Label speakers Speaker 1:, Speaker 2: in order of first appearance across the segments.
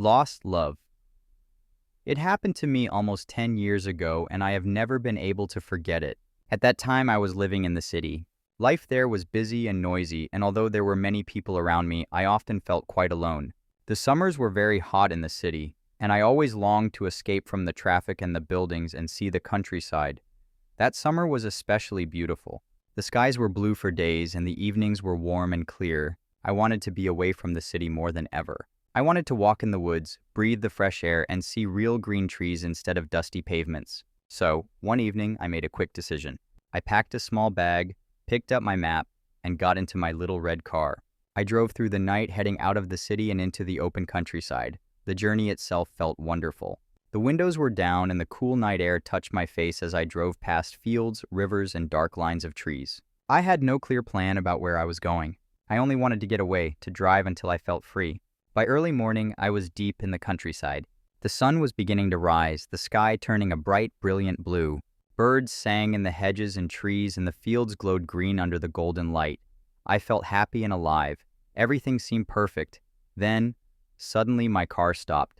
Speaker 1: Lost love. It happened to me almost 10 years ago, and I have never been able to forget it. At that time, I was living in the city. Life there was busy and noisy, and although there were many people around me, I often felt quite alone. The summers were very hot in the city, and I always longed to escape from the traffic and the buildings and see the countryside. That summer was especially beautiful. The skies were blue for days, and the evenings were warm and clear. I wanted to be away from the city more than ever. I wanted to walk in the woods, breathe the fresh air, and see real green trees instead of dusty pavements. So, one evening, I made a quick decision. I packed a small bag, picked up my map, and got into my little red car. I drove through the night, heading out of the city and into the open countryside. The journey itself felt wonderful. The windows were down, and the cool night air touched my face as I drove past fields, rivers, and dark lines of trees. I had no clear plan about where I was going. I only wanted to get away, to drive until I felt free. By early morning, I was deep in the countryside. The sun was beginning to rise, the sky turning a bright, brilliant blue. Birds sang in the hedges and trees, and the fields glowed green under the golden light. I felt happy and alive. Everything seemed perfect. Then, suddenly my car stopped.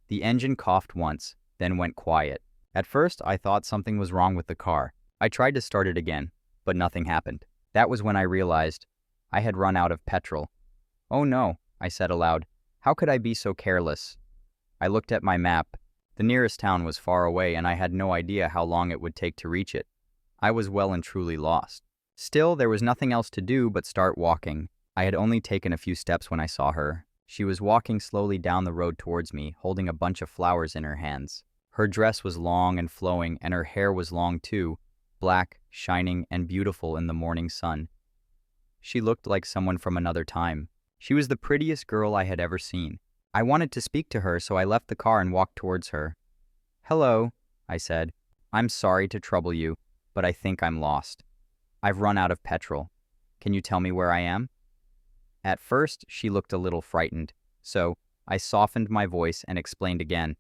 Speaker 1: The engine coughed once, then went quiet. At first, I thought something was wrong with the car. I tried to start it again, but nothing happened. That was when I realized I had run out of petrol. "Oh no," I said aloud. "How could I be so careless?" I looked at my map. The nearest town was far away, and I had no idea how long it would take to reach it. I was well and truly lost. Still, there was nothing else to do but start walking. I had only taken a few steps when I saw her. She was walking slowly down the road towards me, holding a bunch of flowers in her hands. Her dress was long and flowing, and her hair was long too, black, shining, and beautiful in the morning sun. She looked like someone from another time. She was the prettiest girl I had ever seen. I wanted to speak to her, so I left the car and walked towards her. "Hello," I said. "I'm sorry to trouble you, but I think I'm lost. I've run out of petrol. Can you tell me where I am?" At first, she looked a little frightened, so I softened my voice and explained again.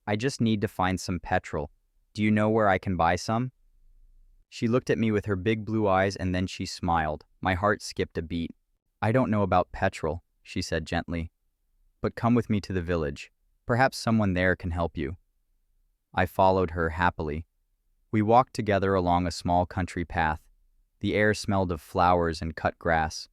Speaker 1: "I just need to find some petrol. Do you know where I can buy some?" She looked at me with her big blue eyes, and then she smiled. My heart skipped a beat. "I don't know about petrol," she said gently, "but come with me to the village. Perhaps someone there can help you." I followed her happily. We walked together along a small country path. The air smelled of flowers and cut grass.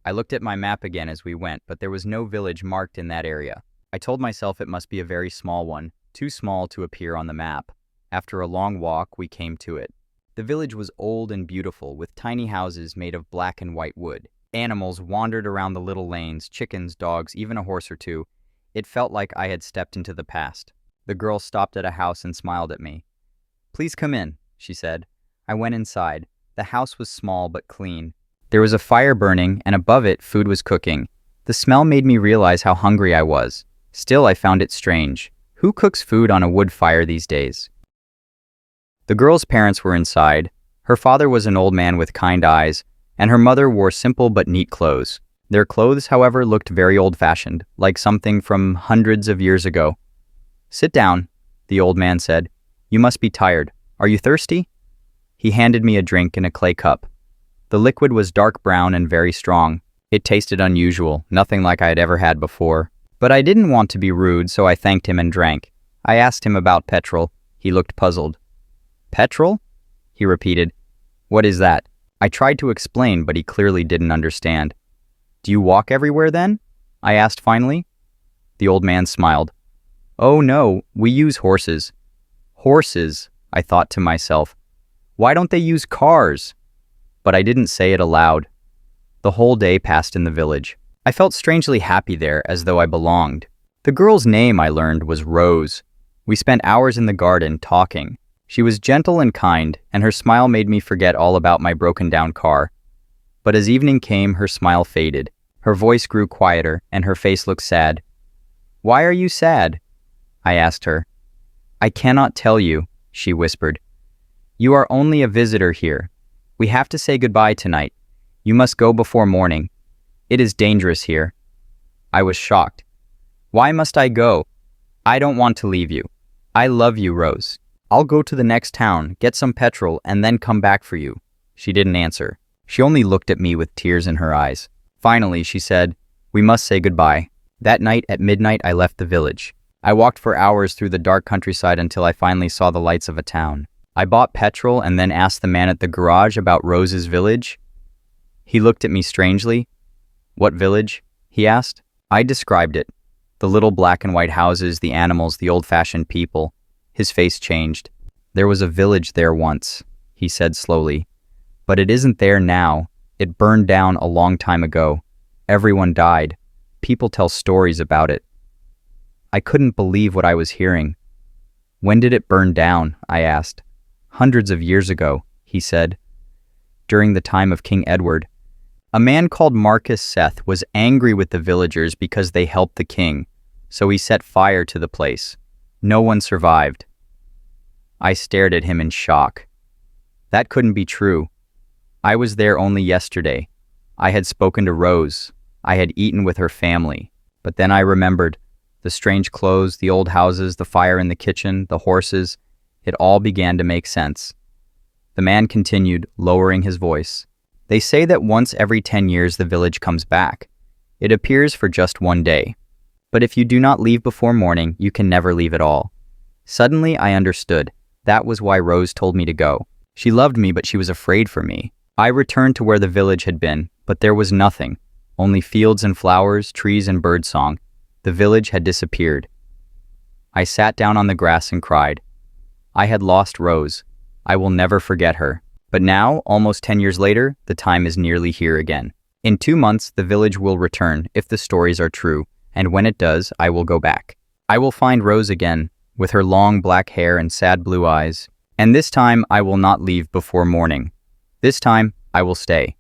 Speaker 1: I looked at my map again as we went, but there was no village marked in that area. I told myself it must be a very small one, too small to appear on the map. After a long walk, we came to it. The village was old and beautiful, with tiny houses made of black and white wood. Animals wandered around the little lanes, chickens, dogs, even a horse or two. It felt like I had stepped into the past. The girl stopped at a house and smiled at me. "Please come in," she said. I went inside. The house was small but clean. There was a fire burning, and above it, food was cooking. The smell made me realize how hungry I was. Still, I found it strange. Who cooks food on a wood fire these days? The girl's parents were inside. Her father was an old man with kind eyes, and her mother wore simple but neat clothes. Their clothes, however, looked very old-fashioned, like something from hundreds of years ago. "Sit down," the old man said. "You must be tired. Are you thirsty?" He handed me a drink in a clay cup. The liquid was dark brown and very strong. It tasted unusual, nothing like I had ever had before. But I didn't want to be rude, so I thanked him and drank. I asked him about petrol. He looked puzzled. "Petrol?" he repeated. "What is that?" I tried to explain, but he clearly didn't understand. "Do you walk everywhere then?" I asked finally. The old man smiled. "Oh no, we use horses." Horses, I thought to myself. Why don't they use cars? But I didn't say it aloud. The whole day passed in the village. I felt strangely happy there, as though I belonged. The girl's name, I learned, was Rose. We spent hours in the garden, talking. She was gentle and kind, and her smile made me forget all about my broken-down car. But as evening came, her smile faded. Her voice grew quieter, and her face looked sad. "Why are you sad?" I asked her. "I cannot tell you," she whispered. "You are only a visitor here. We have to say goodbye tonight. You must go before morning. It is dangerous here." I was shocked. "Why must I go? I don't want to leave you. I love you, Rose. I'll go to the next town, get some petrol, and then come back for you." She didn't answer. She only looked at me with tears in her eyes. Finally, she said, "We must say goodbye. That night at midnight, I left the village. I walked for hours through the dark countryside until I finally saw the lights of a town. I bought petrol and then asked the man at the garage about Rose's village. He looked at me strangely. "What village?" he asked. I described it. The little black and white houses, the animals, the old-fashioned people. His face changed. "There was a village there once," he said slowly. "But it isn't there now. It burned down a long time ago. Everyone died. People tell stories about it." I couldn't believe what I was hearing. "When did it burn down?" I asked. "Hundreds of years ago," he said. "During the time of King Edward. A man called Marcus Seth was angry with the villagers because they helped the king, so he set fire to the place. No one survived." I stared at him in shock. That couldn't be true. I was there only yesterday. I had spoken to Rose. I had eaten with her family. But then I remembered the strange clothes, the old houses, the fire in the kitchen, the horses. It all began to make sense. The man continued, lowering his voice. "They say that once every 10 years the village comes back. It appears for just one day. But if you do not leave before morning, you can never leave at all." Suddenly I understood. That was why Rose told me to go. She loved me, but she was afraid for me. I returned to where the village had been, but there was nothing. Only fields and flowers, trees and birdsong. The village had disappeared. I sat down on the grass and cried. I had lost Rose. I will never forget her. But now, almost 10 years later, the time is nearly here again. In 2 months, the village will return, if the stories are true, and when it does, I will go back. I will find Rose again, with her long black hair and sad blue eyes. And this time, I will not leave before morning. This time, I will stay.